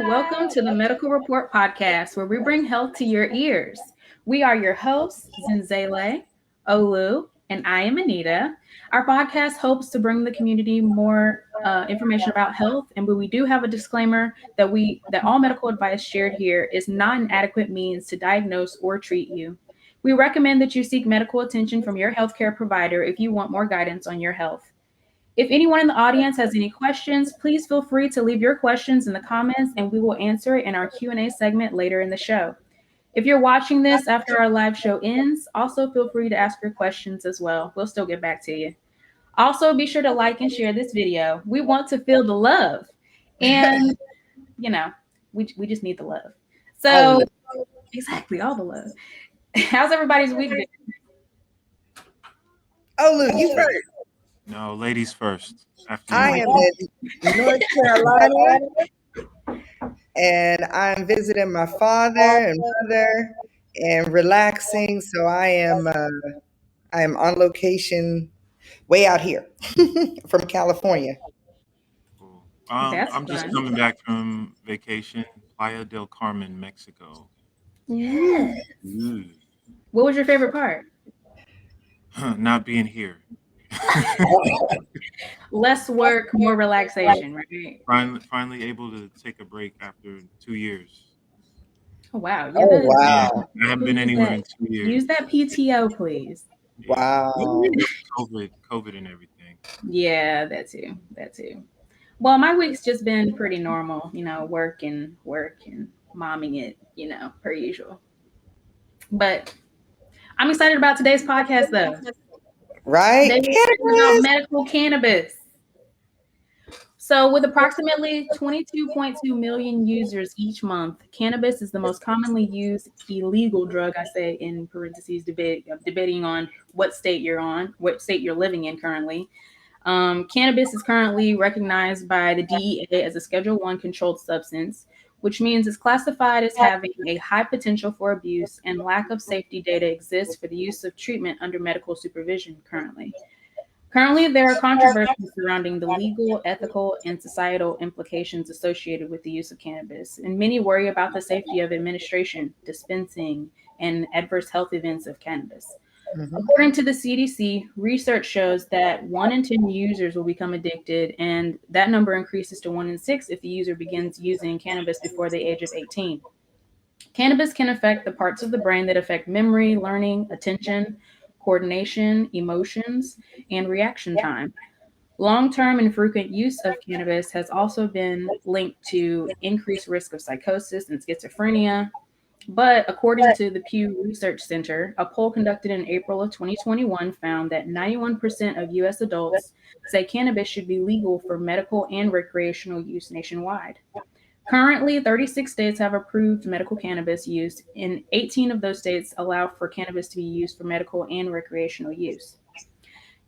Welcome to the Medical Report Podcast, where we bring health to your ears. We are your hosts, Zinzele, Olu, and I am Anita. Our podcast hopes to bring the community more information about health, and we do have a disclaimer that all medical advice shared here is not an adequate means to diagnose or treat you. We recommend that you seek medical attention from your healthcare provider if you want more guidance on your health. If anyone in the audience has any questions, please feel free to leave your questions in the comments and we will answer it in our Q&A segment later in the show. If you're watching this after our live show ends, also feel free to ask your questions as well. We'll still get back to you. Also, be sure to like and share this video. We want to feel the love. And, we just need the love. So, exactly, all the love. How's everybody's week been? Olu, you first. No, ladies first. I am in North Carolina, and I'm visiting my father and mother and relaxing. So I am on location way out here from California. Cool. I'm just coming back from vacation, Playa del Carmen, Mexico. Yes. What was your favorite part? Not being here. Less work, more relaxation, right? Finally able to take a break after 2 years. Oh, wow. Yeah, wow. I haven't been anywhere in 2 years. Use that PTO, please. Wow. COVID and everything. Yeah, that too. Well, my week's just been pretty normal, work and momming it, per usual. But I'm excited about today's podcast, though. Right? About medical cannabis. So with approximately 22.2 million users each month, cannabis is the most commonly used illegal drug, I say in parentheses, debating on what state you're living in currently. Cannabis is currently recognized by the DEA as a Schedule I controlled substance, which means it's classified as having a high potential for abuse, and lack of safety data exists for the use of treatment under medical supervision currently. Currently, there are controversies surrounding the legal, ethical, and societal implications associated with the use of cannabis, and many worry about the safety of administration, dispensing, and adverse health events of cannabis. Mm-hmm. According to the CDC, research shows that 1 in 10 users will become addicted, and that number increases to 1 in 6 if the user begins using cannabis before the age of 18. Cannabis can affect the parts of the brain that affect memory, learning, attention, coordination, emotions, and reaction time. Long-term and frequent use of cannabis has also been linked to increased risk of psychosis and schizophrenia. But according to the Pew Research Center, a poll conducted in April of 2021 found that 91% of U.S. adults say cannabis should be legal for medical and recreational use nationwide. Currently, 36 states have approved medical cannabis use, and 18 of those states allow for cannabis to be used for medical and recreational use.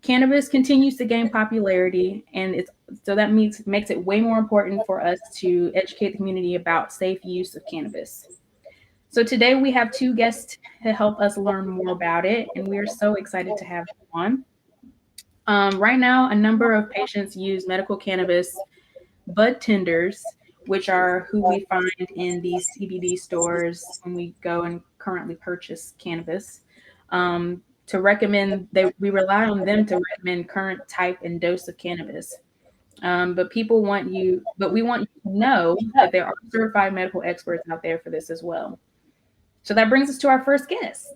Cannabis continues to gain popularity, and that makes it way more important for us to educate the community about safe use of cannabis. So today we have 2 guests to help us learn more about it, and we are so excited to have them on. Right now, a number of patients use medical cannabis bud tenders, which are who we find in these CBD stores when we go and currently purchase cannabis. We rely on them to recommend current type and dose of cannabis. But we want you to know that there are certified medical experts out there for this as well. So that brings us to our first guest.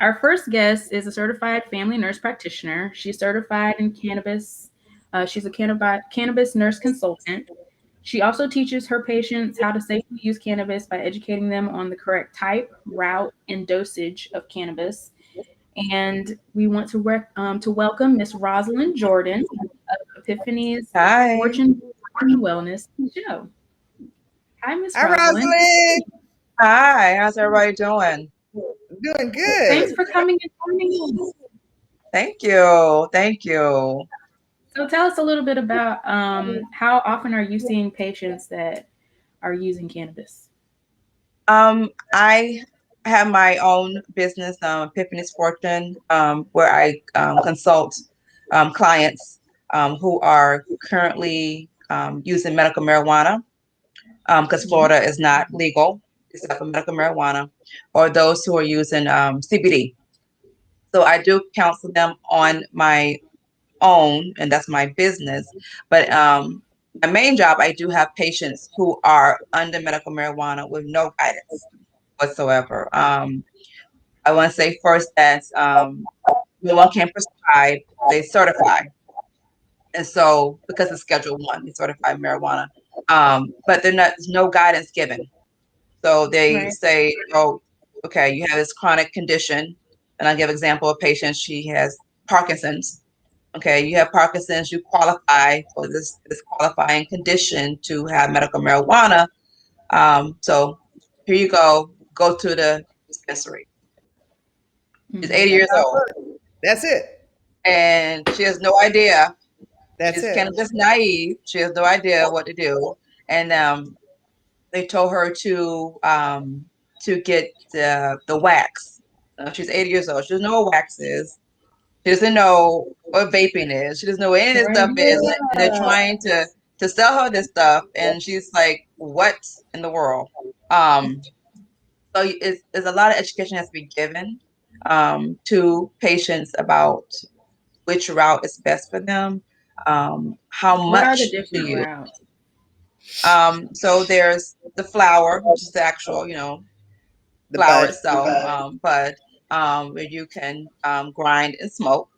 Our first guest is a certified family nurse practitioner. She's certified in cannabis. She's a cannabis nurse consultant. She also teaches her patients how to safely use cannabis by educating them on the correct type, route, and dosage of cannabis. And we want to welcome Miss Rosalind Jordan of Hempfinity's Fortune Wellness show. Hi, Miss Rosalind. Hi, how's everybody doing? Doing good. Thanks for coming and joining us. Thank you. So tell us a little bit about how often are you seeing patients that are using cannabis? I have my own business, Epiphany's Fortune, where I consult clients who are currently using medical marijuana. because Florida is not legal except for medical marijuana, or those who are using CBD. So I do counsel them on my own, and that's my business. But my main job, I do have patients who are under medical marijuana with no guidance whatsoever. I want to say first that no one can prescribe; they certify, and so because it's Schedule One, they certify marijuana. But there's no guidance given. So they Right. say, "Oh, okay, you have this chronic condition," and I give example of patient. She has Parkinson's. Okay, you have Parkinson's, you qualify for this qualifying condition to have medical marijuana. So here you go to the dispensary. She's 80 Mm-hmm. That's years how it old works. That's it. and she has no idea. That's She's it. cannabis naive. She has no idea what to do. And they told her to get the wax. She's 80 years old. She doesn't know what wax is. She doesn't know what vaping is. She doesn't know what any of this Right. stuff is. And they're Yeah. trying to sell her this stuff, and she's like, "What in the world?" Um, so it's a lot of education has to be given to patients about which route is best for them, how What are the much to different use. routes? So there's the flower, which is the actual, The flower bud. itself, bud, where you can grind and smoke.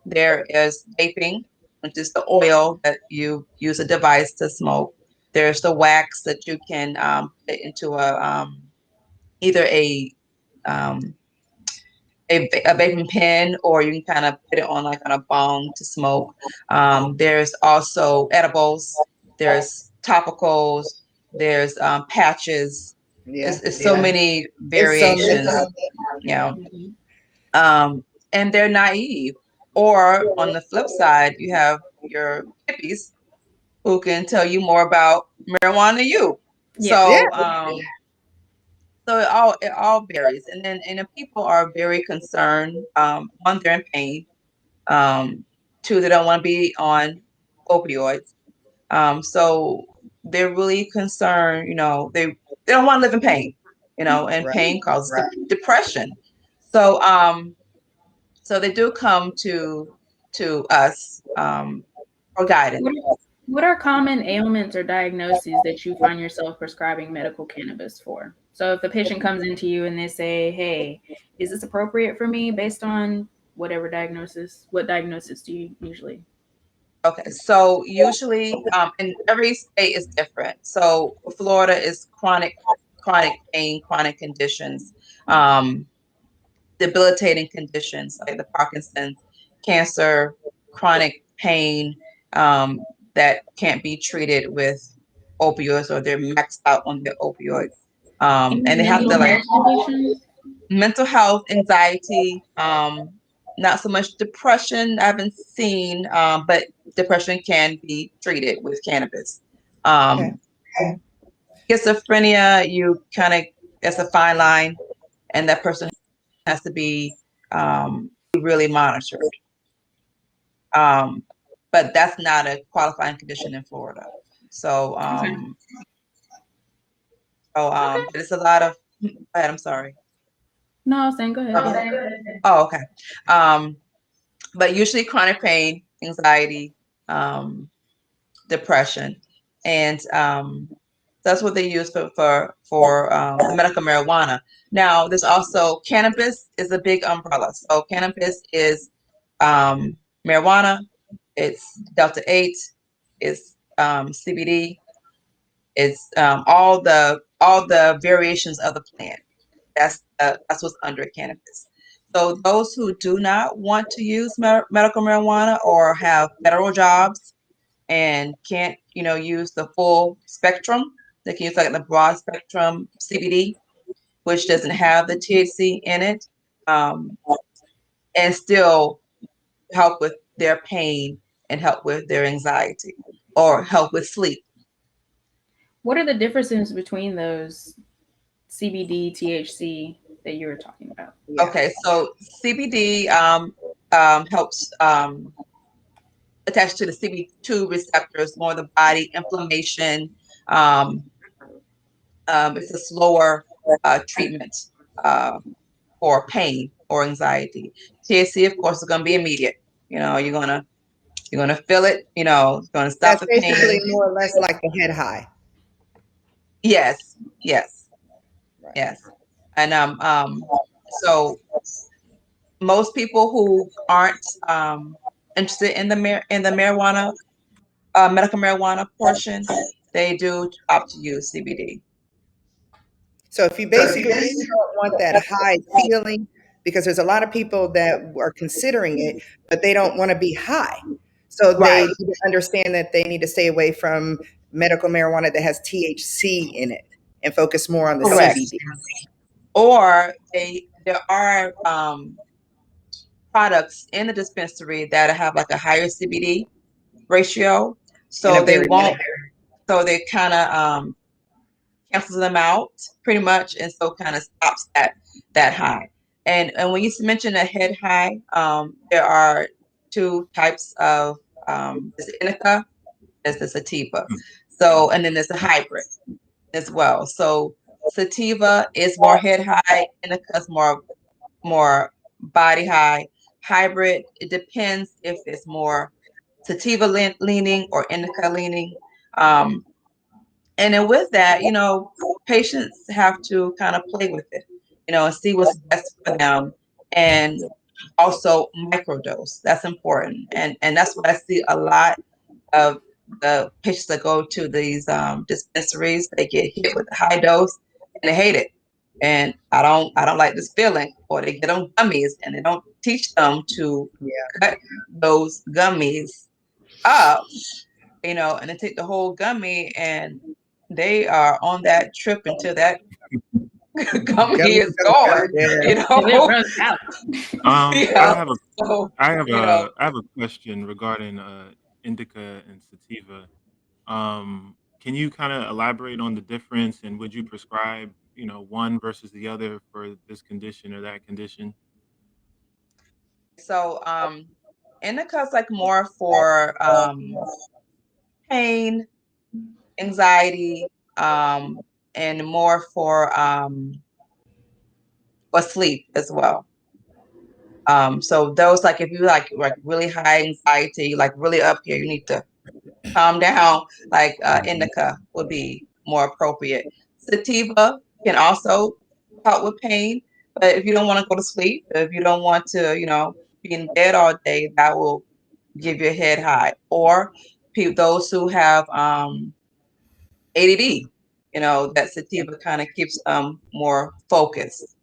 There is vaping, which is the oil that you use a device to smoke. There's the wax that you can put into either um, a vaping pen, or you can kind of put it on like on a bong to smoke. There's also edibles. There's topicals. There's patches. Yeah. It's so Yeah. many It's so variations, many. you know. Mm-hmm. Um, and they're naive. Or on the flip side, you have your hippies who can tell you more about marijuana than you. Yeah. Yeah. So it all varies, and the people are very concerned. One, they're in pain. Two, they don't want to be on opioids. So they're really concerned. They don't want to live in pain. And Right. pain causes Right. depression. So they do come to us for guidance. What are, what are common ailments or diagnoses that you find yourself prescribing medical cannabis for? So if the patient comes into you and they say, "Hey, is this appropriate for me?" based on whatever diagnosis, what diagnosis do you usually? Okay, so usually, and every state is different. So Florida is chronic pain, chronic conditions, um, debilitating conditions like the Parkinson's, cancer, chronic pain that can't be treated with opioids, or they're maxed out on their opioids. Any And they have to mental like health conditions? mental health, anxiety, not so much depression. I haven't seen, but depression can be treated with cannabis. Okay. Um, Schizophrenia, you kind of, it's a fine line, and that person has to be really monitored. Um, but that's not a qualifying condition in Florida. So, Okay. Okay. but it's a lot of. Go ahead, I'm sorry. No, I was saying, go ahead. Yeah. Oh, okay. Um, but usually chronic pain, anxiety, um, depression, and that's what they use for the medical marijuana. Now, there's also cannabis is a big umbrella. So cannabis is marijuana, it's delta 8, it's CBD, it's all the variations of the plant. That's what's under cannabis. So those who do not want to use medical marijuana or have federal jobs and can't, use the full spectrum, they can use like the broad spectrum CBD, which doesn't have the THC in it, um, and still help with their pain and help with their anxiety or help with sleep. What are the differences between those CBD, THC that you were talking about? Yeah. Okay, so CBD helps attach to the CB2 receptors, more the body inflammation, um, It's a slower treatment uh, for pain or anxiety. THC, of course, is going to be immediate. You're gonna feel it. It's going to stop That's the basically pain. more or less like the head high. Yes, yes, Right. yes. And so most people who aren't interested in the marijuana, medical marijuana portion, they do opt to use CBD. So if you basically don't want that high feeling, because there's a lot of people that are considering it, but they don't want to be high. So they Right. need to understand that they need to stay away from medical marijuana that has THC in it and focus more on the Correct. CBD. Or there are products in the dispensary that have like a higher CBD ratio, And a so they very won't. So they kind of cancels them out pretty much, and so kind of stops that high. And when you mentioned a head high, there are two types of there's the indica, there's the sativa. So and then there's a hybrid as well. So sativa is more head high, indica is more body high. Hybrid, it depends if it's more sativa leaning or indica leaning. Um, and then with that, patients have to kind of play with it, and see what's best for them. And also microdose. That's important. And that's what I see a lot of the patients that go to these dispensaries. They get hit with a high dose and they hate it. And I don't like this feeling. Or they get on gummies and they don't teach them to Yeah. cut those gummies up, and they take the whole gummy and they are on that trip until that gummy Gummy is goes out gone, there. you Till it know. runs out. I Yeah. have a So, I have you know, a I have a question regarding indica and sativa. Can you kind of elaborate on the difference, and would you prescribe, one versus the other for this condition or that condition? so indica's like more for pain, anxiety, and more for sleep as well. So those, like, if you like really high anxiety, like really up here, you need to calm down, like indica would be more appropriate. Sativa can also help with pain, but if you don't want to go to sleep, if you don't want to, be in bed all day, that will give your head high. Or those who have ADD, that sativa kind of keeps more focused.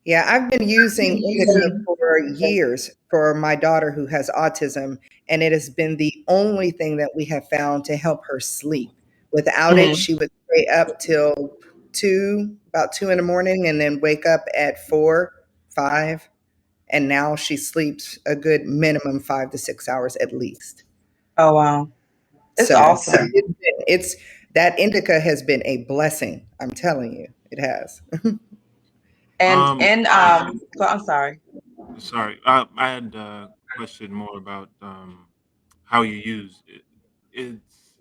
Yeah, I've been using indica for years for my daughter who has autism, and it has been the only thing that we have found to help her sleep. Without it, Hmm. she would stay up till about 2 in the morning, and then wake up at 4, 5, and now she sleeps a good minimum 5 to 6 hours at least. Oh wow, it's So awesome. it's that indica has been a blessing. I'm telling you, it has. And I'm sorry. Sorry, I had a question more about how you use it. It's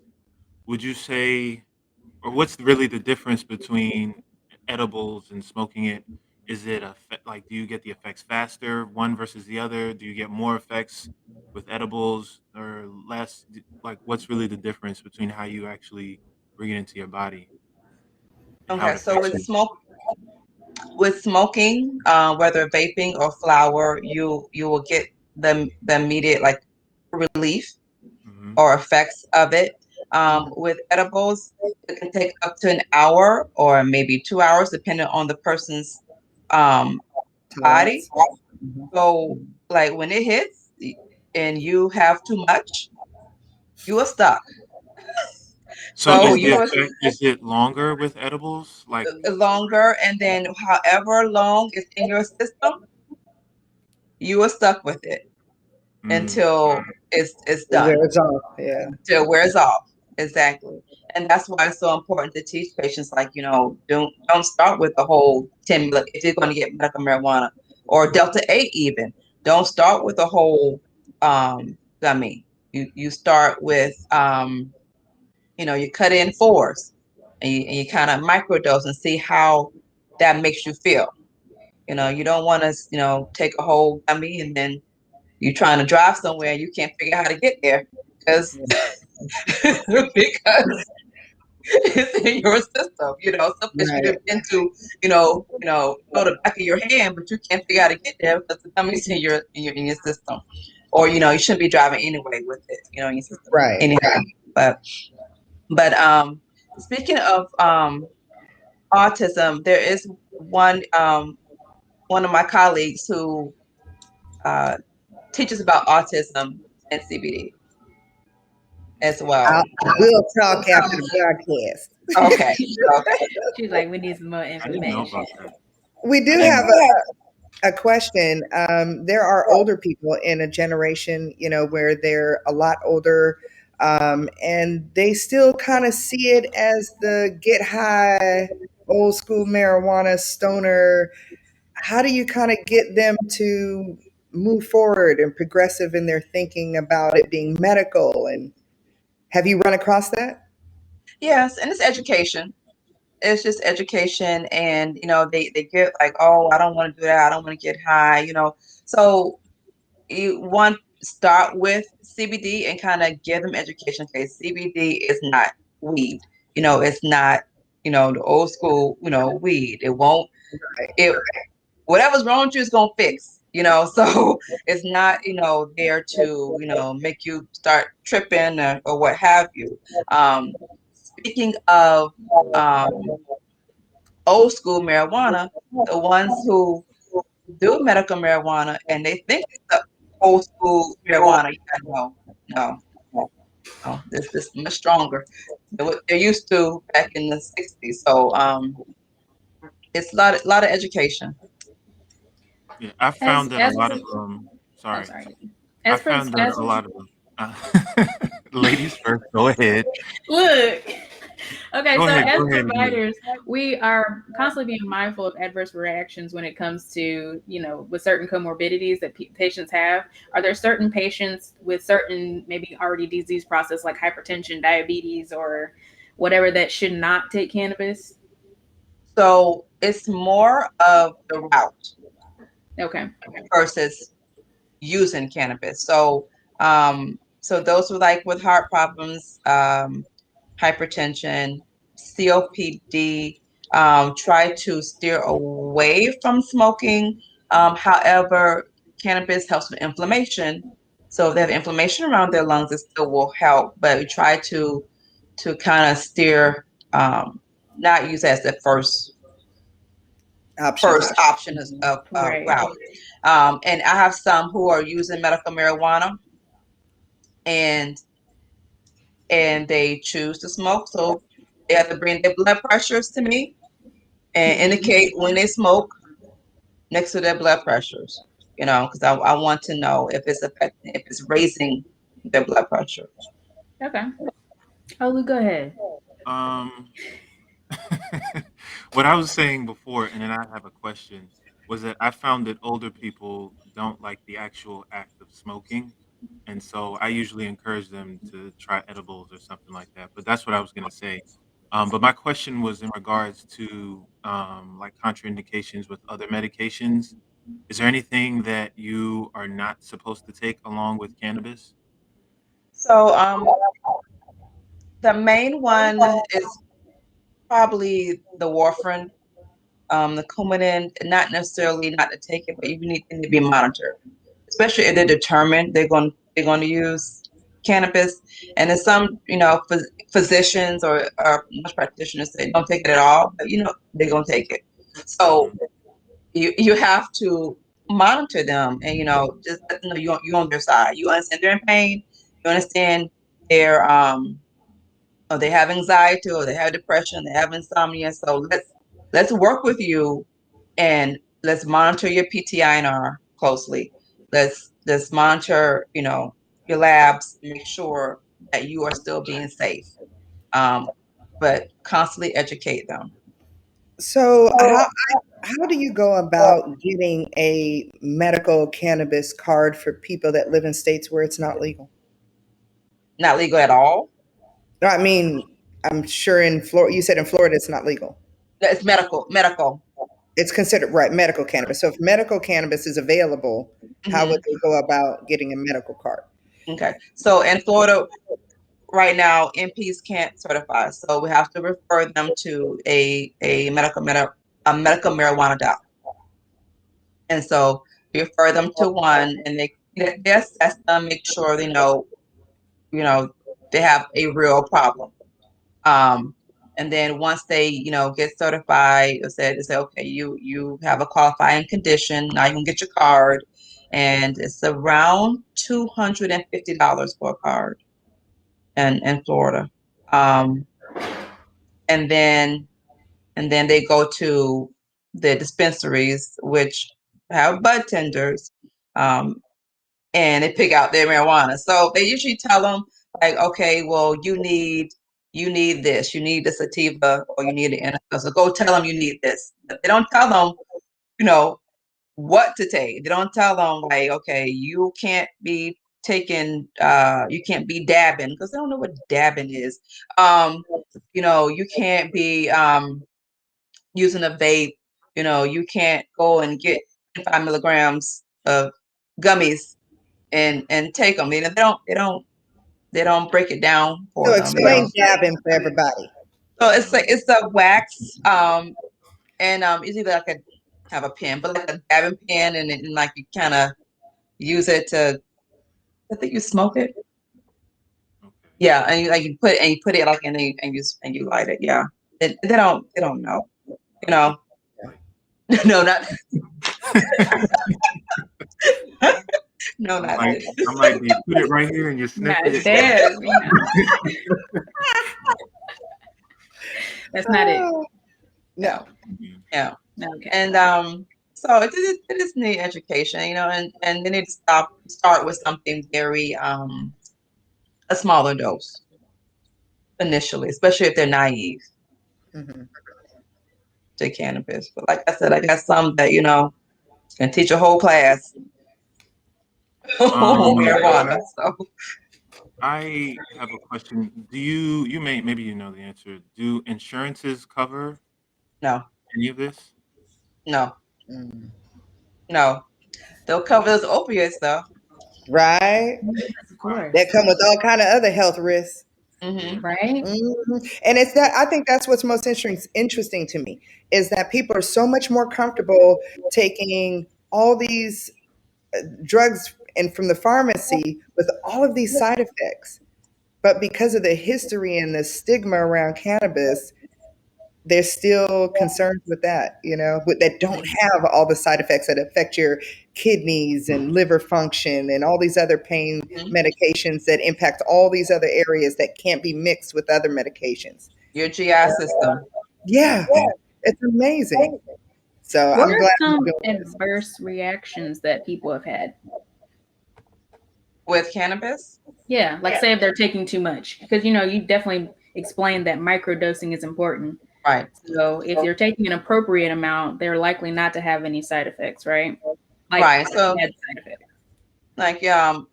Would you say, or what's really the difference between edibles and smoking it? Is it like, do you get the effects faster, one versus the other? Do you get more effects with edibles or less? Like, what's really the difference between how you actually bring it into your body and how Okay, it so affects you? with smoking, whether vaping or flower, you will get the immediate like relief Hmm. or effects of it. With edibles, it can take up to an hour or maybe 2 hours, depending on the person's um, body. Tolerance. Mhm. So, like when it hits and you have too much, you are stuck. So So is the you are effect, is it longer with edibles? Like, longer, and then however long it's in your system, you are stuck with it mm, until it's Where done, it's off. Yeah. till it wears off. Exactly. And that's why it's so important to teach patients, like, don't start with the whole 10 if you're going to get medical marijuana or Delta 8 even. Don't start with the whole gummy. You start with you cut in fours. and you kind of microdose and see how that makes you feel. You don't want to, take a whole gummy and then you're trying to drive somewhere and you can't figure out how to get there because because it's in your system. Sometimes you Right. can begin to, know the back of your hand, but you can't figure out how to get there because the gummy's in your system. Or, you shouldn't be driving anyway with it, in your system. Right. Anyway, but speaking of autism, there is one of my colleagues who uh, teaches about autism and CBD as well. I'll, we'll talk after the broadcast. Okay. Okay. She's like, we need some more I didn't know information. about that. We I do didn't have know. a question. There are older people in a generation, where they're a lot older, and they still kind of see it as the get high, old school marijuana stoner. How do you kind of get them to move forward and progressive in their thinking about it being medical? And have you run across that? Yes, and it's education. It's just education, and they get like, oh, I don't want to do that. I don't want to get high. So you want start with CBD and kind of give them education. Okay, CBD is not weed. It's not the old school weed. It won't it whatever's wrong with you is gonna fix. So it's not there to make you start tripping or what have you. um Speaking of um old school marijuana, the ones who do medical marijuana and they think it's the old school marijuana, yeah, no, no, this is much stronger than what they're used to back in the 60s. So it's a lot of education. Yeah, I As found that a as lot for of oh, sorry, sorry. I As for found that as a for lot of them. Ladies first. Go ahead. look. Okay, Go so ahead. as Go ahead. Amy. providers, we are constantly being mindful of adverse reactions when it comes to, with certain comorbidities that patients have. Are there certain patients with certain maybe already disease process like hypertension, diabetes, or whatever that should not take cannabis? So it's more of the route Okay. versus using cannabis. So those who like with heart problems, hypertension, COPD, try to steer away from smoking. However, cannabis helps with inflammation. So if they have inflammation around their lungs, it still will help. But we try to kind of steer, not use as the first Option. first option of Right. route. And I have some who are using medical marijuana and they choose to smoke. So they have to bring their blood pressures to me and indicate when they smoke next to their blood pressures, because I want to know if it's affecting, if it's raising their blood pressure. Okay. Oh, Lou, go ahead. Um, what I was saying before, and then I have a question, was that I found that older people don't like the actual act of smoking. And so I usually encourage them to try edibles or something like that. But that's what I was going to say. But my question was in regards to like contraindications with other medications. Is there anything that you are not supposed to take along with cannabis? So the main one is probably the warfarin, the Coumadin, not necessarily not to take it, but you need to be monitored, especially if they're determined they're going to use cannabis. And then some, physicians or nurse practitioners say don't take it at all, but they're going to take it. So Mhm. you have to monitor them and just let them know you're on their side. You understand they're in pain. You understand they're or they have anxiety or they have depression, they have insomnia. So let's work with you and let's monitor your PTINR closely. Let's monitor, your labs, make sure that you are still being safe. Um, but constantly educate them. So how do you go about getting a medical cannabis card for people that live in states where it's not legal? Not legal at all. I mean, I'm sure in Florida, you said in Florida it's not legal. It's medical. It's considered right medical cannabis. So if medical cannabis is available, how Hmm. would they go about getting a medical card? Okay. So in Florida right now, MPs can't certify, so we have to refer them to a medical marijuana doc. And so we refer them to one, and they assess them, make sure you know they have a real problem. Um, and then once they get certified, they say okay, you have a qualifying condition. Now you can get your card, and it's around $250 for a card in Florida. Um, and then they go to the dispensaries, which have bud tenders, um, and they pick out their marijuana. So they usually tell them like, okay, well, you need this, you need the sativa, or you need the indica. So go tell them you need this. They don't tell them, you know, what to take. They don't tell them like, okay, you can't be taking, you can't be dabbing, because they don't know what dabbing is. You can't be using a vape. You can't go and get 5 milligrams of gummies and take them. They don't break it down So for them. explain dabbing for everybody. So it's a wax, it's either like have a pen, but like a dabbing pen, and like you kind of use it to. I think you smoke it. Okay. Yeah, and you put it like and you light it. Yeah, they don't know. You know, no, not no, I not might, this. I might be put it right here and you sniff Not it. there, That's not it. Oh, no. Yeah. Okay. And so it is neat education, and they need to start with something very a smaller dose initially, especially if they're naive Mhm. to cannabis. But like I said, I got some that can teach a whole class on Um, marijuana. So I have a question. Maybe you know the answer. Do insurances cover no, any of this? no, Mm. no, they'll cover those opiates though. Right? Yes, of Wow. course. That come with all kind of other health risks. Hmm. Yeah. Right? And it's that I think that's what's most interesting to me is that people are so much more comfortable taking all these drugs and from the pharmacy with all of these side effects. But because of the history and the stigma around cannabis, they're still concerned with that, that don't have all the side effects that affect your kidneys and liver function and all these other pain medications that impact all these other areas that can't be mixed with other medications. Your GI system Yeah, it's amazing. So What I'm are glad some we're doing this. adverse reactions that people have had? with cannabis. Yeah, like say if they're taking too much, because you definitely explained that microdosing is important. Right. So if you're taking an appropriate amount, they're likely not to have any side effects, right? Like Right. So bad side effects. like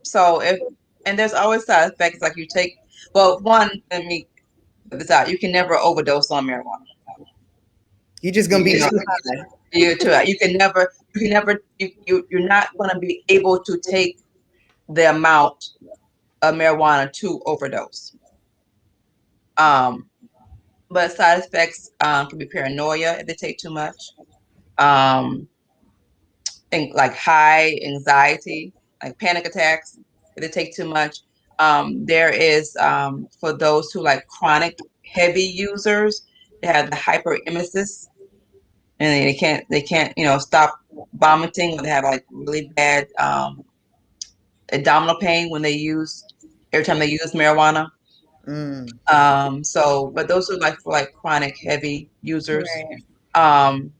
so if and there's always side effects like you take well one let me put this out. You can never overdose on marijuana. You're just gonna be You know, too high. you're not going to be able to take the amount of marijuana to overdose. Um, but side effects can be paranoia if they take too much. Um, think like high anxiety, like panic attacks if they take too much. There is for those who like chronic heavy users, they have the hyperemesis, and they can't stop vomiting, or they have like really bad abdominal pain when they use every time they use marijuana. Mm. But those are like for like chronic heavy users. Right. Um,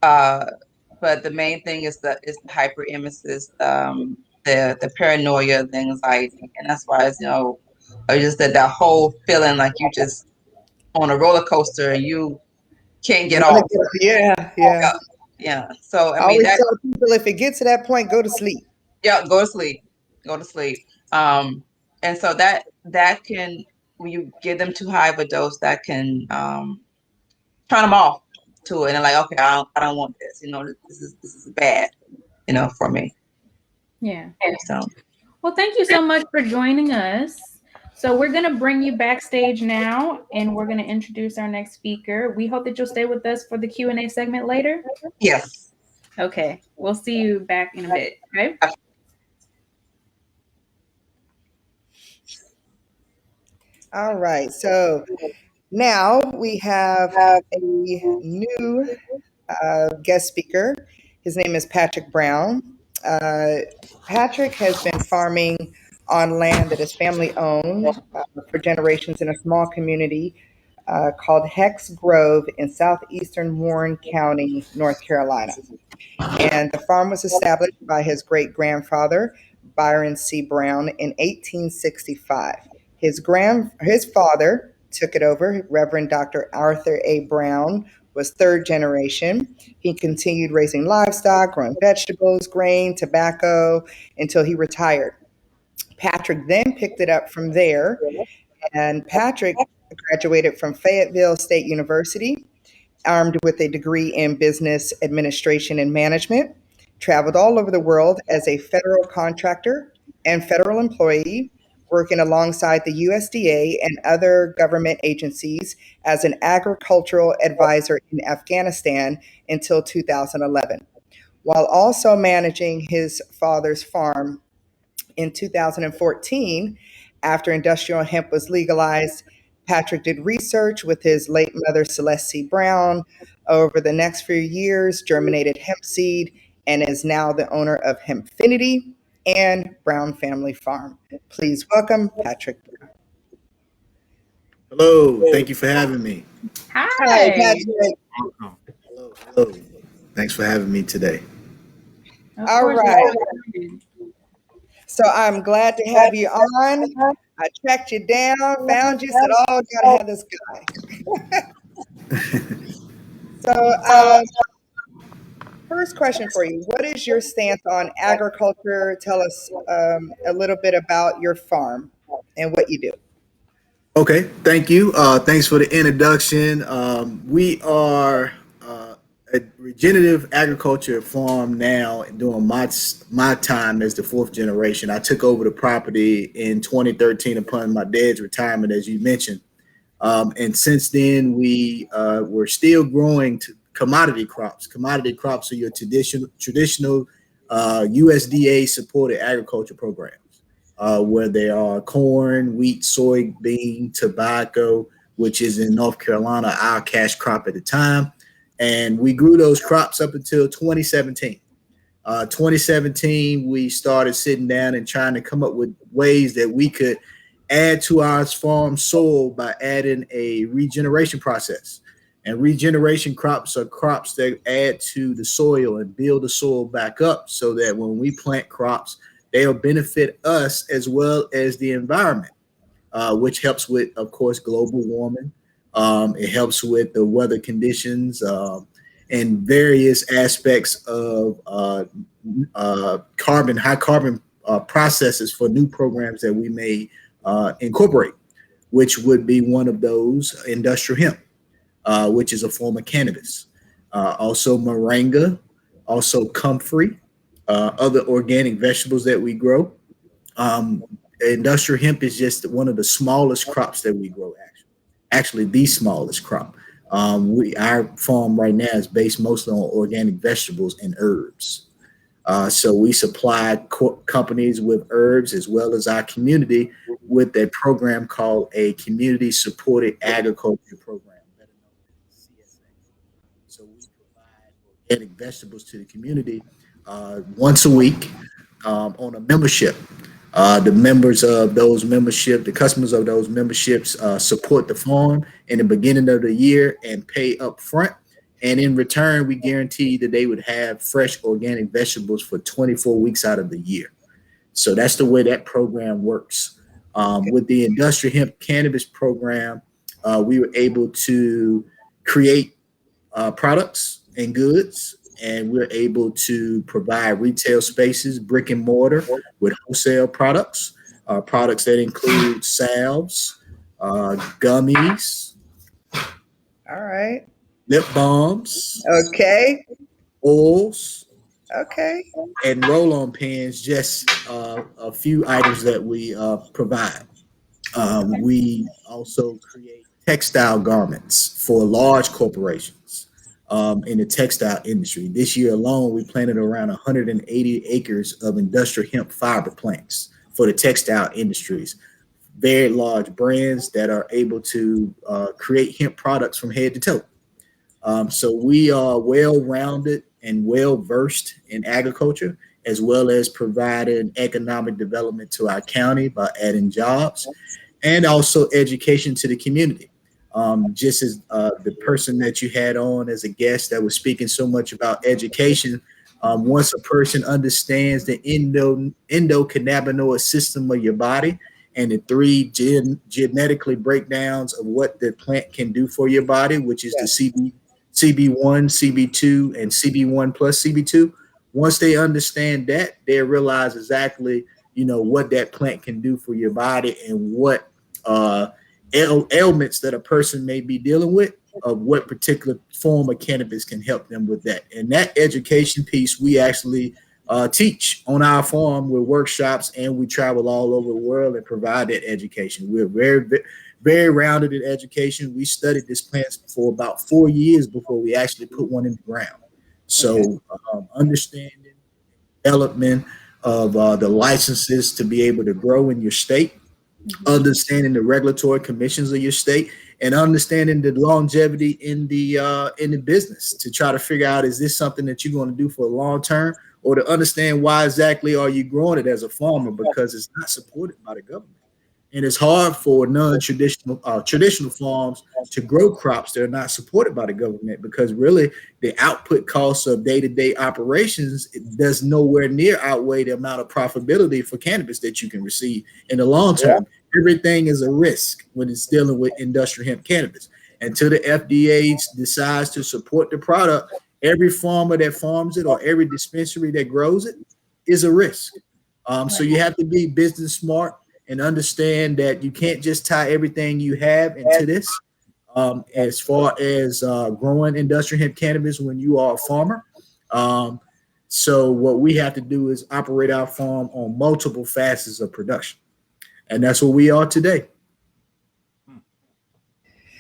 uh, but the main thing is the hyperemesis, the paranoia, the anxiety, and that's why I just that whole feeling like you just on a roller coaster and you can't You get want off. to get, yeah, yeah. Yeah, yeah. So I I mean always that. tell people if it gets to that point, go to sleep. Yeah, go to sleep. Go to sleep. And so that can when you give them too high of a dose, that can turn them off to it, and they're like, okay, I don't want this. This is bad. For me. Yeah. So. Well, thank you so much for joining us. So we're going to bring you backstage now, and we're going to introduce our next speaker. We hope that you'll stay with us for the Q&A segment later. Yes. Okay. We'll see you back in a bit. Okay. All right. So now we have a new guest speaker. His name is Patrick Brown. Patrick has been farming on land that is family owned for generations in a small community called Hex Grove in southeastern Warren County, North Carolina. And the farm was established by his great grandfather, Byron C. Brown, in 1865. His father took it over. Reverend Dr. Arthur A. Brown was third generation. He continued raising livestock, growing vegetables, grain, tobacco until he retired. Patrick then picked it up from there, and Patrick graduated from Fayetteville State University, armed with a degree in business administration and management, traveled all over the world as a federal contractor and federal employee, working alongside the USDA and other government agencies as an agricultural advisor in Afghanistan until 2011, while also managing his father's farm. In 2014, after industrial hemp was legalized, Patrick did research with his late mother, Celeste C. Brown, over the next few years, germinated hemp seed, and is now the owner of Hempfinity and Brown Family Farm. Please welcome Patrick Brown. Hello, thank you for having me. Hi, Hi. Patrick. Welcome. Hello. Thanks for having me today. Of All course, right. we're So I'm glad to have you on. I tracked you down, found you, said, oh, gotta have this guy. So, first question for you. What is your stance on agriculture? Tell us a little bit about your farm and what you do. Okay, thank you. Thanks for the introduction. We are a regenerative agriculture farm now during my time as the fourth generation. I took over the property in 2013 upon my dad's retirement, as you mentioned. And since then, we're still growing commodity crops. Commodity crops are your traditional USDA supported agriculture programs, where there are corn, wheat, soybean, tobacco, which is in North Carolina, our cash crop at the time. And we grew those crops up until 2017. 2017, we started sitting down and trying to come up with ways that we could add to our farm soil by adding a regeneration process. And regeneration crops are crops that add to the soil and build the soil back up so that when we plant crops, they'll benefit us as well as the environment, which helps with, of course, global warming. It helps with the weather conditions and various aspects of high carbon processes for new programs that we may incorporate, which would be one of those industrial hemp, which is a form of cannabis. Also moringa, also comfrey, other organic vegetables that we grow. Industrial hemp is just one of the smallest crops that we grow, actually the smallest crop. Our farm right now is based mostly on organic vegetables and herbs. So we supply companies with herbs as well as our community with a program called a community supported agriculture program, better known as CSA. So we provide organic vegetables to the community once a week on a membership. The members of those membership, the customers of those memberships support the farm in the beginning of the year and pay up front. And in return, we guarantee that they would have fresh organic vegetables for 24 weeks out of the year. So that's the way that program works. With the industrial hemp cannabis program, we were able to create products and goods, and we're able to provide retail spaces, brick and mortar, with wholesale products, products that include salves, gummies, All right. lip balms, Okay. oils, Okay. and roll-on pens. Just a few items that we provide. We also create textile garments for large corporations in the textile industry. This year alone, we planted around 180 acres of industrial hemp fiber plants for the textile industries. Very large brands that are able to create hemp products from head to toe. So we are well rounded and well versed in agriculture, as well as providing economic development to our county by adding jobs and also education to the community. Just as the person that you had on as a guest that was speaking so much about education, once a person understands the endocannabinoid system of your body and the three genetically breakdowns of what the plant can do for your body, which is the CB1, CB2, and CB1 plus CB2. Once they understand that, they realize exactly what that plant can do for your body and what uh, ailments that a person may be dealing with, of what particular form of cannabis can help them with that. And that education piece we actually teach on our farm with workshops, and we travel all over the world and provide that education. We're very rounded in education. We studied this plant for about 4 years before we actually put one in the ground. So understanding development of the licenses to be able to grow in your state, understanding the regulatory commissions of your state, and understanding the longevity in the business to try to figure out, is this something that you're going to do for a long term, or to understand why exactly are you growing it as a farmer, because it's not supported by the government. And it's hard for non-traditional traditional farms to grow crops that are not supported by the government, because really the output costs of day-to-day operations does nowhere near outweigh the amount of profitability for cannabis that you can receive in the long term. Everything is a risk when it's dealing with industrial hemp cannabis. Until the FDA decides to support the product, every farmer that farms it or every dispensary that grows it is a risk. So you have to be business smart and understand that you can't just tie everything you have into this. As far as growing industrial hemp cannabis when you are a farmer. So what we have to do is operate our farm on multiple facets of production. And that's what we are today.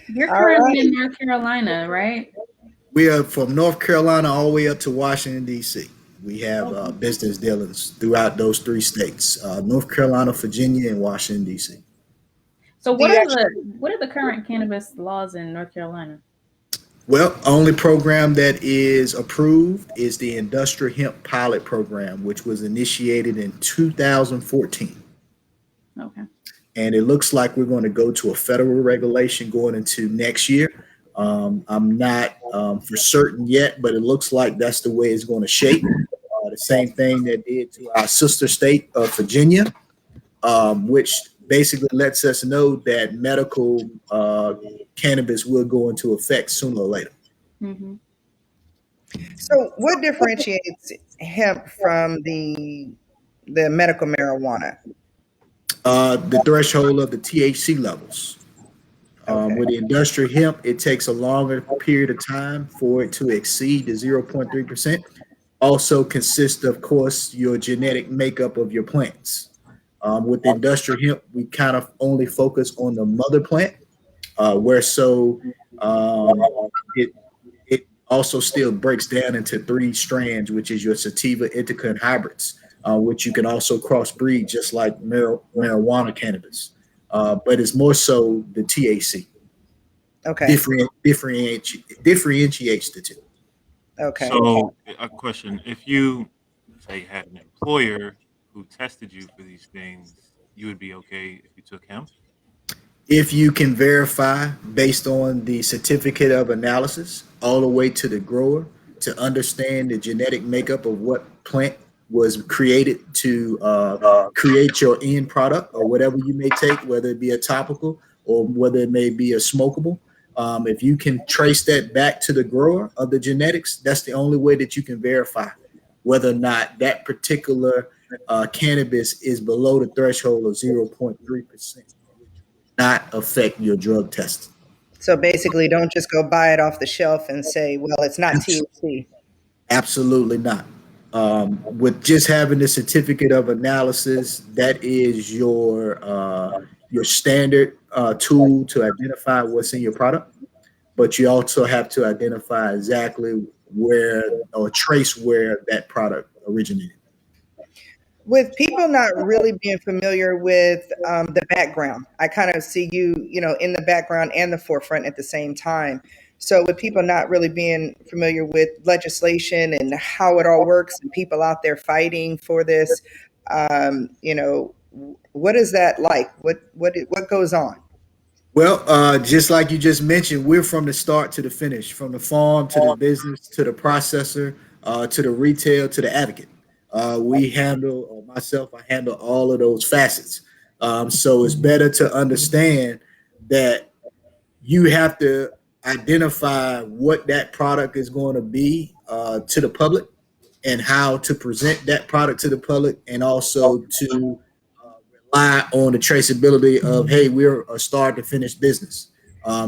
You're currently in North Carolina, right? We are from North Carolina all the way up to Washington, D.C. We have business dealings throughout those three states, North Carolina, Virginia, and Washington, D.C. So what are the current cannabis laws in North Carolina? Well, only program that is approved is the Industrial Hemp Pilot Program, which was initiated in 2014. Okay. And it looks like we're going to go to a federal regulation going into next year. I'm not for certain yet, but it looks like that's the way it's going to shape. The same thing that did to our sister state of Virginia, which basically lets us know that medical cannabis will go into effect sooner or later. Mm-hmm. So, what differentiates hemp from the medical marijuana? The threshold of the THC levels. Okay. With the industrial hemp, it takes a longer period of time for it to exceed the 0.3%. Also consists, of course, your genetic makeup of your plants. With the industrial hemp, we kind of only focus on the mother plant, where it also still breaks down into three strands, which is your sativa, indica, and hybrids, which you can also crossbreed just like marijuana cannabis. But it's more so the THC. Okay. Differentiates the two. Okay. So, a question: if you say had an employer who tested you for these things, you would be okay if you took hemp? If you can verify based on the certificate of analysis all the way to the grower to understand the genetic makeup of what plant was created to create your end product or whatever you may take, whether it be a topical or whether it may be a smokable. If you can trace that back to the grower of the genetics, that's the only way that you can verify whether or not that particular cannabis is below the threshold of 0.3%. not affect your drug testing. So basically, don't just go buy it off the shelf and say, well, it's not Abs- THC. Absolutely not. With just having the certificate of analysis, that is your standard tool to identify what's in your product. But you also have to identify exactly where or trace where that product originated. With people not really being familiar with the background, I kind of see you, in the background and the forefront at the same time. So with people not really being familiar with legislation and how it all works, and people out there fighting for this, what is that like? What goes on? Well, just like you just mentioned, we're from the start to the finish, from the farm to the business to the processor to the retail to the advocate. We handle, or myself, I handle all of those facets. So it's better to understand that you have to identify what that product is going to be to the public and how to present that product to the public, and also to rely on the traceability of, hey, we're a start to finish business.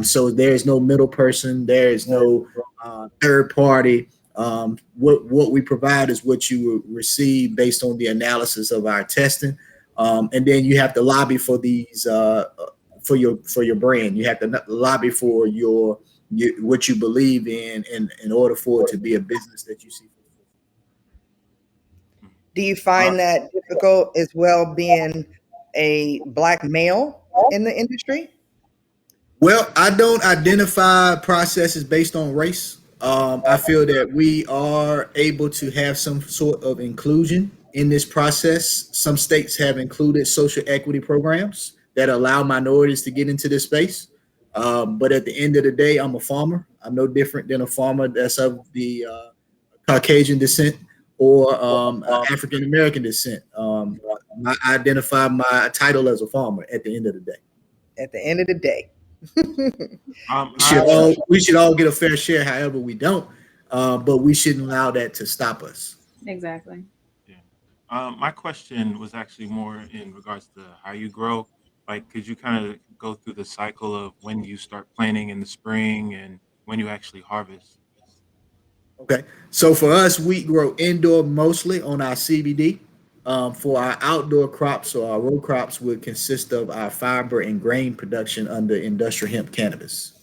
So there's no middle person, there is no third party. What we provide is what you will receive based on the analysis of our testing, and then you have to lobby for these for your brand. You have to lobby for what you believe in order for it to be a business that you see. Do you Uh, find that difficult as well, being a black male in the industry? Well, I don't identify processes based on race. I feel that we are able to have some sort of inclusion in this process. Some states have included social equity programs that allow minorities to get into this space. But at the end of the day, I'm a farmer. I'm no different than a farmer that's of the Caucasian descent or African American descent. I identify my title as a farmer at the end of the day. At the end of the day. I have a We should all get a fair share. However, we don't, but we shouldn't allow that to stop us. Exactly. yeah. My question was actually more in regards to how you grow. Like, could you kind of go through the cycle of when you start planting in the spring and when you actually harvest? Okay, so for us, we grow indoor mostly on our CBD. For our outdoor crops or our row crops would consist of our fiber and grain production under industrial hemp cannabis.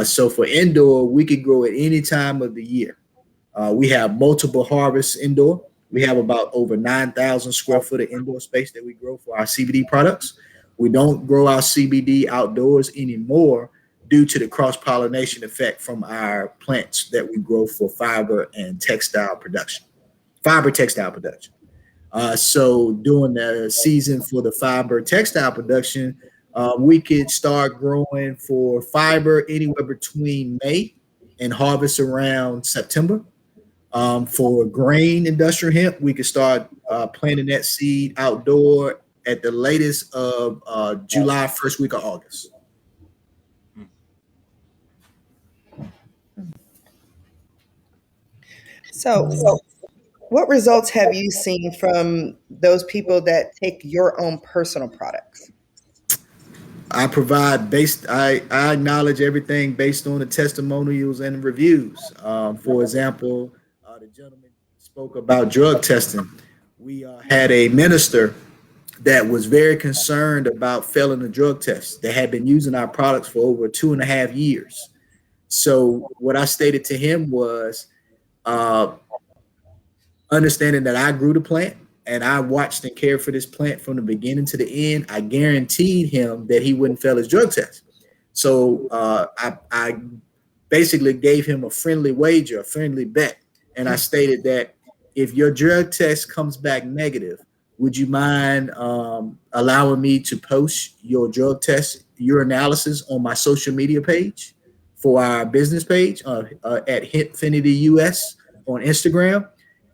So for indoor, we could grow at any time of the year. We have multiple harvests indoor. We have about over 9,000 square foot of indoor space that we grow for our CBD products. We don't grow our CBD outdoors anymore due to the cross pollination effect from our plants that we grow for fiber textile production. So during the season for the fiber textile production, we could start growing for fiber anywhere between May and harvest around September. For grain industrial hemp, we could start planting that seed outdoor at the latest of July, first week of August. Mm. So, what results have you seen from those people that take your own personal products? I acknowledge everything based on the testimonials and reviews. For example, the gentleman spoke about drug testing. We had a minister that was very concerned about failing a drug test. They had been using our products for over 2.5 years. So what I stated to him was, uh, understanding that I grew the plant and I watched and cared for this plant from the beginning to the end, I guaranteed him that he wouldn't fail his drug test. So I basically gave him a friendly wager, a friendly bet. And I stated that if your drug test comes back negative, would you mind allowing me to post your drug test, your analysis on my social media page for our business page at Hempfinity US on Instagram?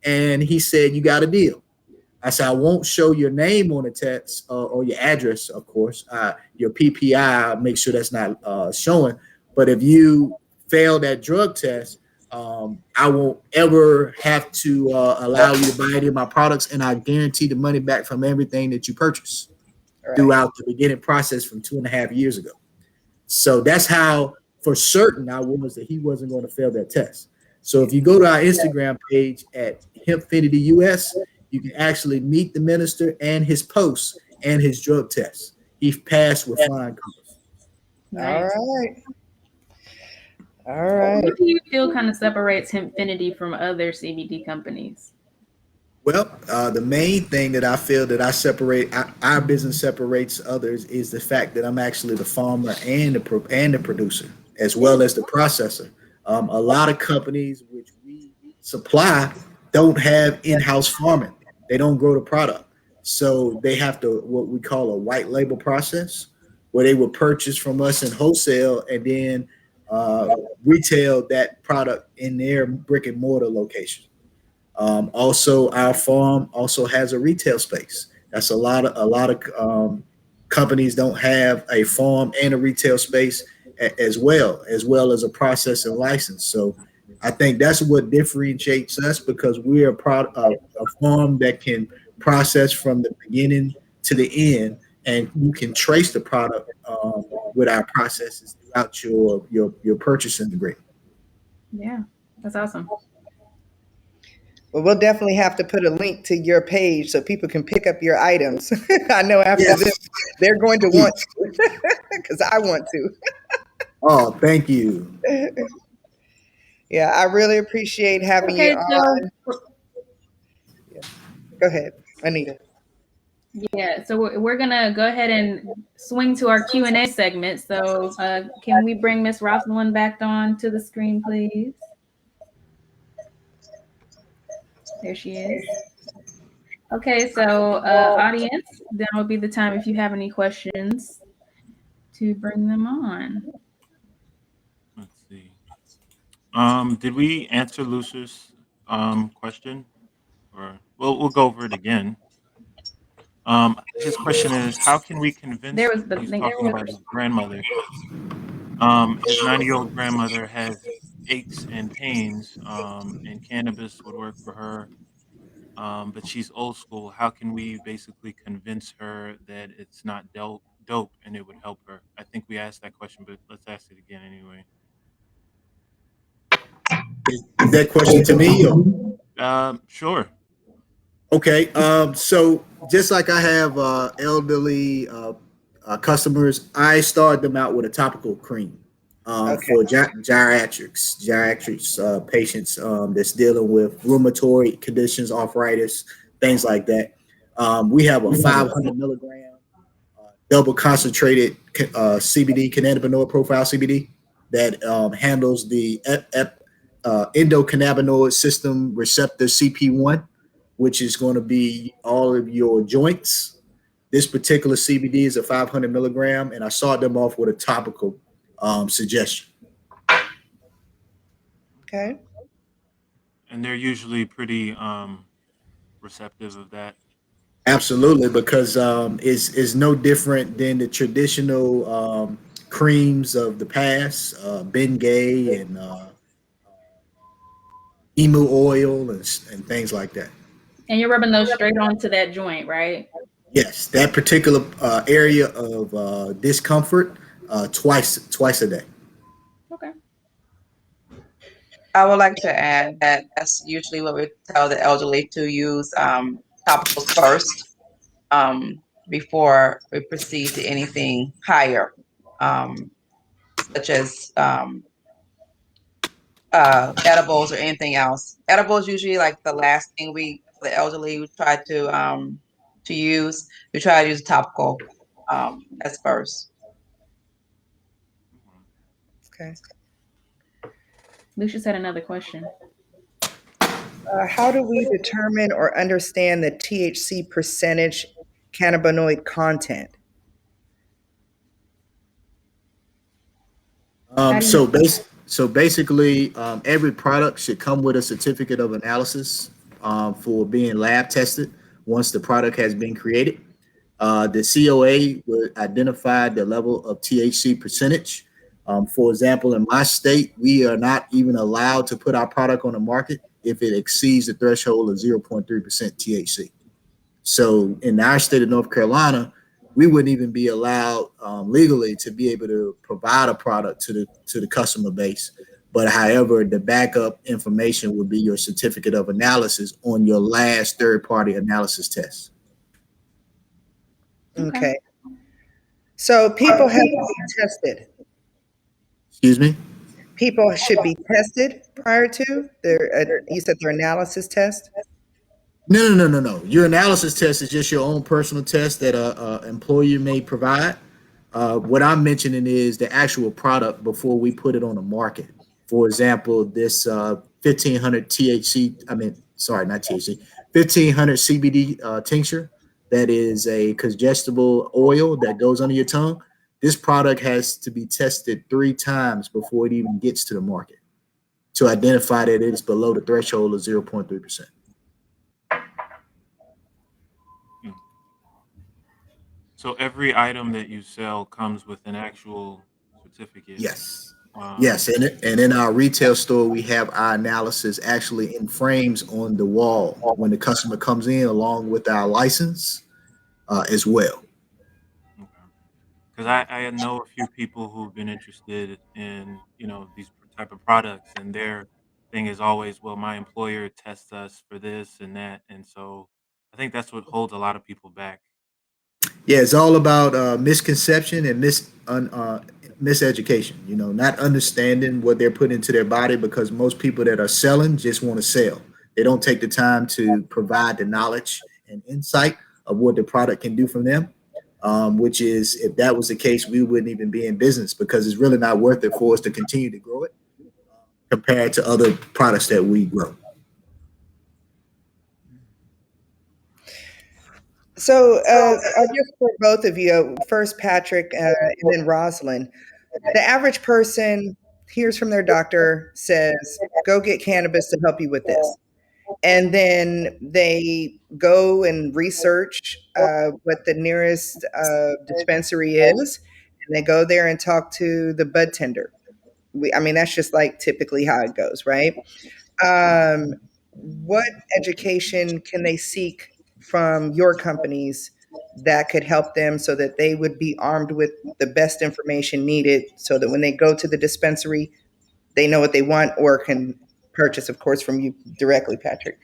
And he said, you got a deal. I said, I won't show your name on the text or your address, of course. Your PPI, I'll make sure that's not showing. But if you fail that drug test, I won't ever have to allow you to buy any of my products, and I guarantee the money back from everything that you purchase. throughout the beginning process from 2.5 years ago. So that's how for certain I was that he wasn't going to fail that test. So if you go to our Instagram page at Hempfinity US, you can actually meet the minister and his posts and his drug tests. He passed with flying colors. All Nice. right. All right. What do you feel kind of separates Hempfinity from other CBD companies? Well, the main thing that I feel that our business separates others is the fact that I'm actually the farmer and the producer, as well as the processor. A lot of companies which we supply don't have in-house farming. They don't grow the product, so they have to what we call a white label process, where they will purchase from us in wholesale and then retail that product in their brick and mortar location. Also, our farm also has a retail space. That's a lot of companies don't have a farm and a retail space as well as a processing license. So I think that's what differentiates us because we're a farm that can process from the beginning to the end, and you can trace the product with our processes throughout your purchasing agreement. Yeah, that's awesome. Well, we'll definitely have to put a link to your page so people can pick up your items. I know after Yes. this, they're going to want to, because I want Oh, thank you. to. Yeah, I really appreciate having you Okay, so on. Go ahead, Anita. yeah, so we're gonna go ahead and swing to our Q&A segment. So can we bring Miss Rosalind back on to the screen, please? There she is. Okay, so audience, then will be the time if you have any questions to bring them on. Let's see. Did we answer Lucer's question? Or we'll go over it again. His question is, how can we There convince? was the He's thing. talking about his grandmother. His 90-year-old grandmother has aches and pains, and cannabis would work for her. But she's old school. How can we basically convince her that it's not dope and it would help her? I think we asked that question, but let's ask it again anyway. Is that question to me? Or? Sure. Okay. So just like I have elderly customers, I start them out with a topical cream Okay. for geriatrics patients that's dealing with rheumatoid conditions, arthritis, things like that. We have a 500 milligram double concentrated CBD, cannabinoid profile CBD, that handles the endocannabinoid system receptor CP1, which is going to be all of your joints. This particular CBD is a 500 milligram, and I started them off with a topical suggestion. Okay. And they're usually pretty receptive of that. Absolutely, because it's no different than the traditional creams of the past, Bengay and emu oil and things like that. And you're rubbing those straight onto that joint, right? Yes, that particular area of discomfort twice a day. Okay. I would like to add that that's usually what we tell the elderly to use topicals first before we proceed to anything higher, um, such as edibles or anything else. Edibles usually like the last thing the elderly we try to use. We try to use topical as first. Mhm. Okay. Lucius had another question. How do we determine or understand the THC percentage cannabinoid content? How do you? So basically, every product should come with a certificate of analysis for being lab tested once the product has been created. The COA will identify the level of THC percentage. For example, in my state, we are not even allowed to put our product on the market if it exceeds the threshold of 0.3% THC. So in our state of North Carolina, we wouldn't even be allowed legally to be able to provide a product to the customer base. But however, the backup information would be your certificate of analysis on your last third party analysis test. Okay. Okay. So people have to be tested. Excuse me? People should be tested prior to their, you said their analysis test? No. Your analysis test is just your own personal test that a employer may provide. What I'm mentioning is the actual product before we put it on the market. For example, this 1500 THC, I mean, sorry, not THC, 1500 CBD tincture that is a congestible oil that goes under your tongue. This product has to be tested 3 times before it even gets to the market to identify that it is below the threshold of 0.3%. So every item that you sell comes with an actual certificate. Yes. Um, Yes, and in our retail store, we have our analysis actually in frames on the wall when the customer comes in, along with our license as well. because I know a few people who've been interested in these type of products, and their thing is always, well, my employer tests us for this and that, and so I think that's what holds a lot of people back. Yeah, it's all about misconception and miseducation. Not understanding what they're putting into their body because most people that are selling just want to sell. They don't take the time to provide the knowledge and insight of what the product can do for them. Which is, if that was the case, we wouldn't even be in business because it's really not worth it for us to continue to grow it compared to other products that we grow. So, I guess for both of you, first Patrick, and then Rosalind, the average person hears from their doctor, says, go get cannabis to help you with this. And then they go and research what the nearest dispensary is, and they go there and talk to the bud tender. I mean, that's just like typically how it goes, right? Um, what education can they seek from your companies that could help them so that they would be armed with the best information needed so that when they go to the dispensary, they know what they want or can purchase, of course, from you directly, Patrick?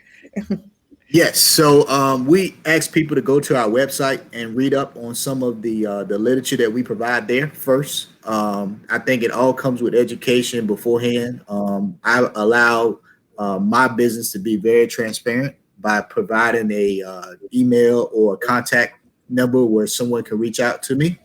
Yes, so we ask people to go to our website and read up on some of the literature that we provide there first. I think it all comes with education beforehand. I allow my business to be very transparent by providing a email or a contact number where someone can reach out to me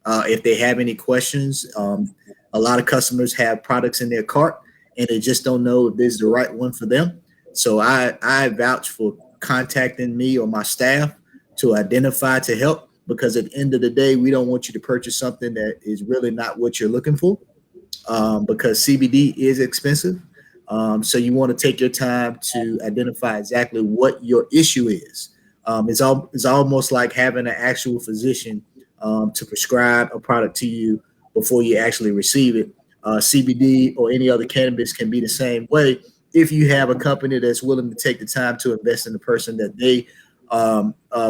if they have any questions. A lot of customers have products in their cart and they just don't know if this is the right one for them. So I vouch for contacting me or my staff to identify to help because at the end of the day, we don't want you to purchase something that is really not what you're looking for because CBD is expensive. So you want to take your time to identify exactly what your issue is. It's almost like having an actual physician to prescribe a product to you before you actually receive it. CBD or any other cannabis can be the same way if you have a company that's willing to take the time to invest in the person that they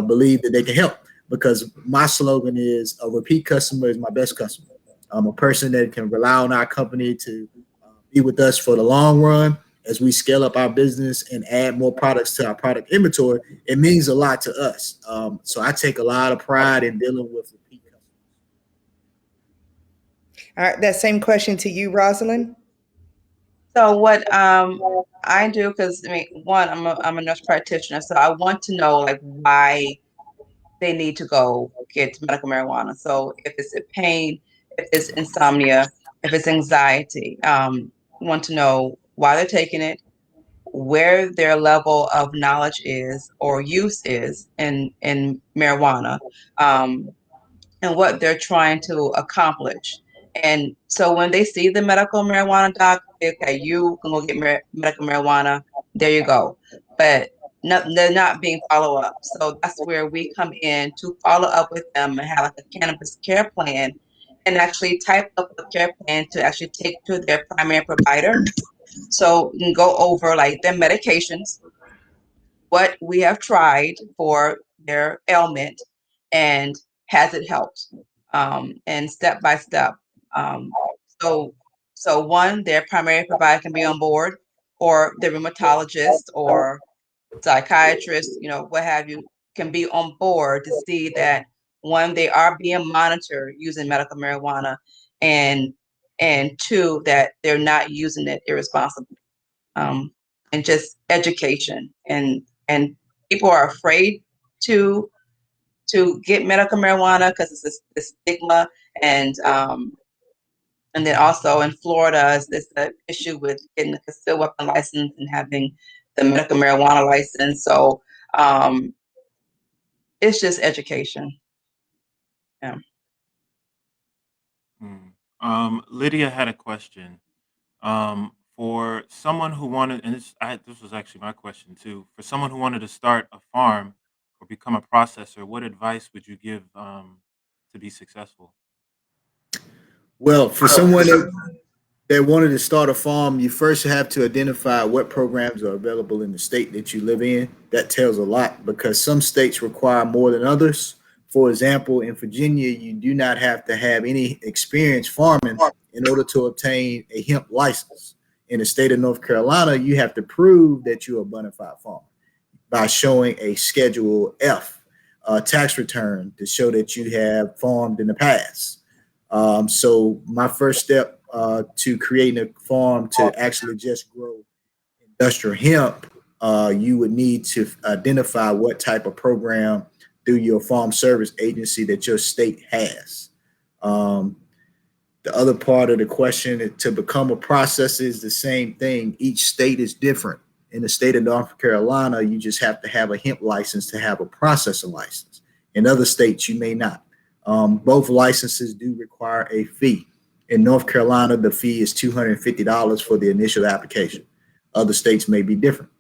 believe that they can help. Because my slogan is a repeat customer is my best customer. I'm a person that can rely on our company to be with us for the long run as we scale up our business and add more products to our product inventory. It means a lot to us. So I take a lot of pride in dealing with repeat customers. All right, that same question to you, Rosalind. So what I do, because I mean, one, I'm a nurse practitioner, so I want to know like why they need to go get medical marijuana. So if it's a pain, if it's insomnia, if it's anxiety, want to know why they're taking it, where their level of knowledge is or use is in marijuana. And what they're trying to accomplish. And so when they see the medical marijuana doc, okay, you can go get medical marijuana. There you go. But they're not being follow up. So that's where we come in to follow up with them and have like a cannabis care plan and actually type up a care plan to actually take to their primary provider. So we can go over like their medications, what we have tried for their ailment, and has it helped? And step by step. So one, their primary provider can be on board, or the rheumatologist or psychiatrist, what have you, can be on board to see that, one, they are being monitored using medical marijuana, and two, that they're not using it irresponsibly. And just education, and people are afraid to get medical marijuana because it's a stigma, and then also in Florida, is the issue with getting a concealed weapon license and having the medical marijuana license. So it's just education. Yeah. Lydia had a question. For someone who wanted, and this was actually my question too. For someone who wanted to start a farm or become a processor, what advice would you give to be successful? Well, for someone that wanted to start a farm, you first have to identify what programs are available in the state that you live in. That tells a lot because some states require more than others. For example, in Virginia, you do not have to have any experience farming in order to obtain a hemp license. In the state of North Carolina, you have to prove that you're a bona fide farmer by showing a Schedule F tax return to show that you have farmed in the past. So my first step to creating a farm to actually just grow industrial hemp, you would need to identify what type of program through your farm service agency that your state has. The other part of the question, to become a processor, is the same thing. Each state is different. In the state of North Carolina, you just have to have a hemp license to have a processor license. In other states, you may not. Both licenses do require a fee. In North Carolina, the fee is $250 for the initial application. Other states may be different.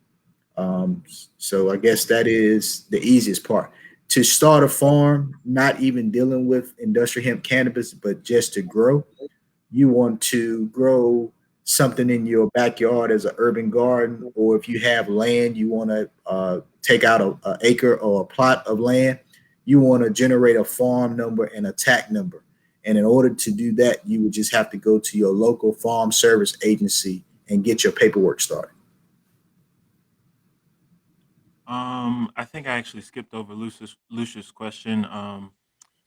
So I guess that is the easiest part. To start a farm, not even dealing with industrial hemp cannabis, but just to grow, you want to grow something in your backyard as an urban garden, or if you have land, you want to take out an acre or a plot of land, you want to generate a farm number and a TAC number. And in order to do that, you would just have to go to your local farm service agency and get your paperwork started. I think I actually skipped over Lucius' question.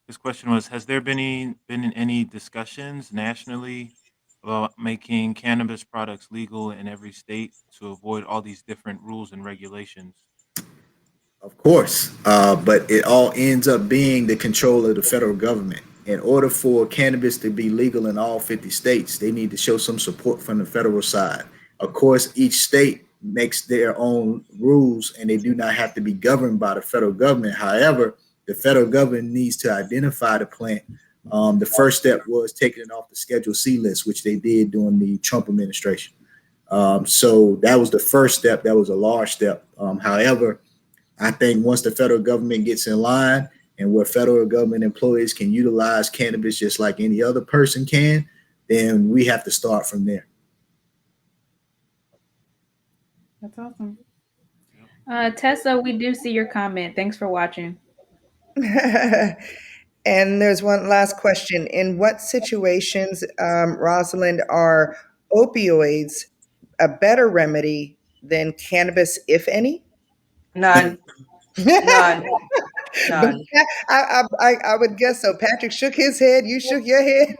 His question was: has there been any discussions nationally about making cannabis products legal in every state to avoid all these different rules and regulations? Of course, but it all ends up being the control of the federal government. In order for cannabis to be legal in all 50 states, they need to show some support from the federal side. Of course, each state makes their own rules and they do not have to be governed by the federal government. However, the federal government needs to identify the plant. The first step was taking it off the Schedule C list, which they did during the Trump administration. So that was the first step. That was a large step. However, I think once the federal government gets in line and where federal government employees can utilize cannabis just like any other person can, then we have to start from there. That's awesome. Tessa, we do see your comment. Thanks for watching. And there's one last question. In what situations, Rosalind, are opioids a better remedy than cannabis, if any? None. None. But None. I would guess so. Patrick shook his head. You shook your head.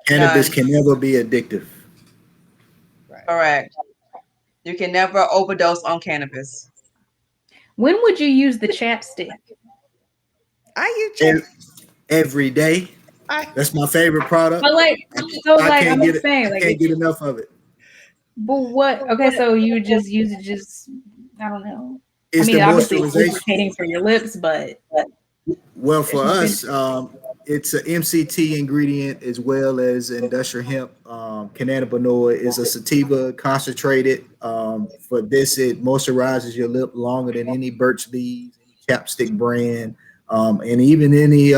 Cannabis None. can never be addictive. Correct. You can never overdose on cannabis. When would you use the chapstick? I use Every day. That's my favorite product. But like, so like I'm just saying, like, can't get enough of it. but what? Okay, so you just use it, just I don't know. It's I mean, the obviously it's moisturization. lubricating for your lips, but Well, for us, it's an MCT ingredient as well as industrial hemp. Cannabinoid is a sativa concentrated. For this, it moisturizes your lip longer than any Burt's Bees, any chapstick brand, and even any.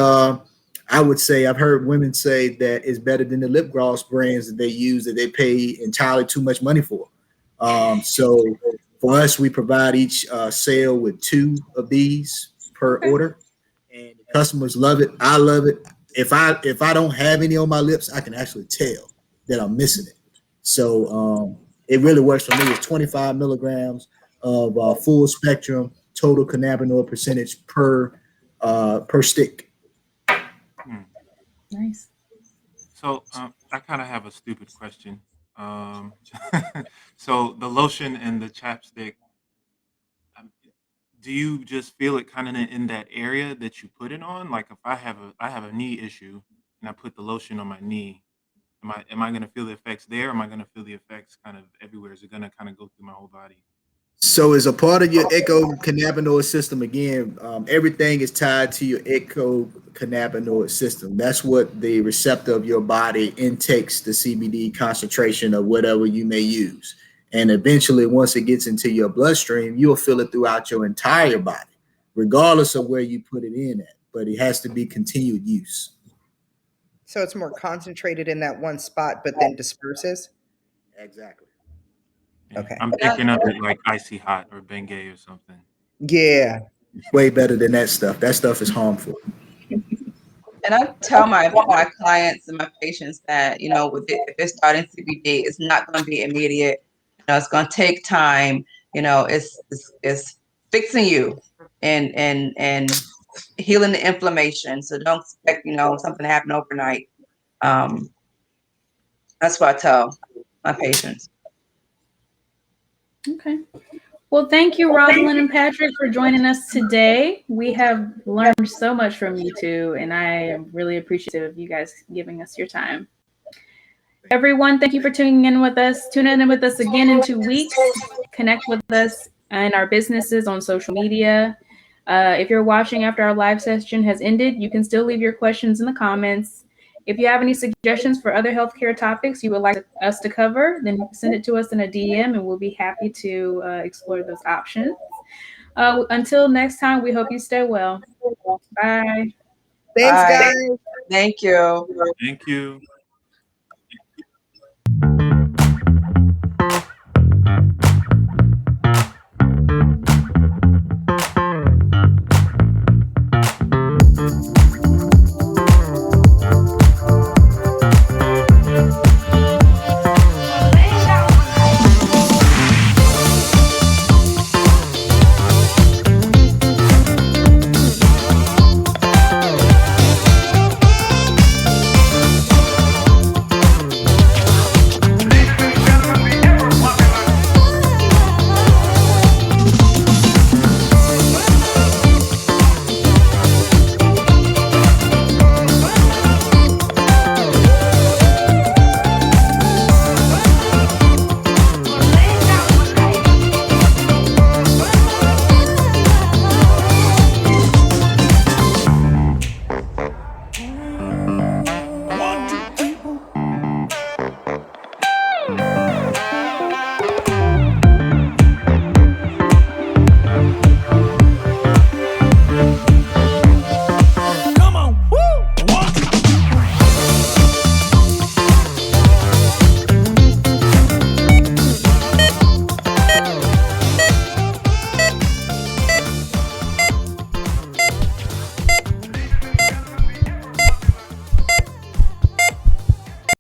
I would say I've heard women say that it's better than the lip gloss brands that they use that they pay entirely too much money for. So for us, we provide each sale with 2 of these per order. And if Customers love it. I love it. If I don't have any on my lips, I can actually tell that I'm missing it. So it really works for me. It's 25 milligrams of full spectrum total cannabinoid percentage per stick. Nice. So I kind of have a stupid question. Um, so the lotion and the chapstick, um, do you just feel it kind of in that area that you put it on? Like if I have a knee issue and I put the lotion on my knee, am I gonna feel the effects there? Or am I gonna feel the effects kind of everywhere? Is it gonna kind of go through my whole body? So as a part of your ecocannabinoid system, again, everything is tied to your ecocannabinoid system. That's what the receptor of your body intakes the CBD concentration of whatever you may use. And eventually, once it gets into your bloodstream, you'll feel it throughout your entire body, regardless of where you put it in at. But it has to be continued use. So it's more concentrated in that one spot, but then disperses. Exactly. Yeah, Okay. I'm thinking of it like icy hot or Bengay or something. Yeah. Way better than that stuff. That stuff is harmful. And I tell my clients and my patients that, if they're starting CBD, it's not going to be immediate. It's going to take time. It's fixing you and healing the inflammation. So don't expect, something to happen overnight. That's what I tell my patients. Okay. Well, thank you, Rosalind and Patrick, for joining us today. We have learned so much from you two, and I am really appreciative of you guys giving us your time. Everyone, thank you for tuning in with us. Tune in with us again in 2 weeks. Connect with us and our businesses on social media. If you're watching after our live session has ended, you can still leave your questions in the comments. If you have any suggestions for other healthcare topics you would like us to cover, then send it to us in a DM and we'll be happy to explore those options. Until next time, we hope you stay well. Bye. Thanks, Bye. guys. Thank you. Thank you.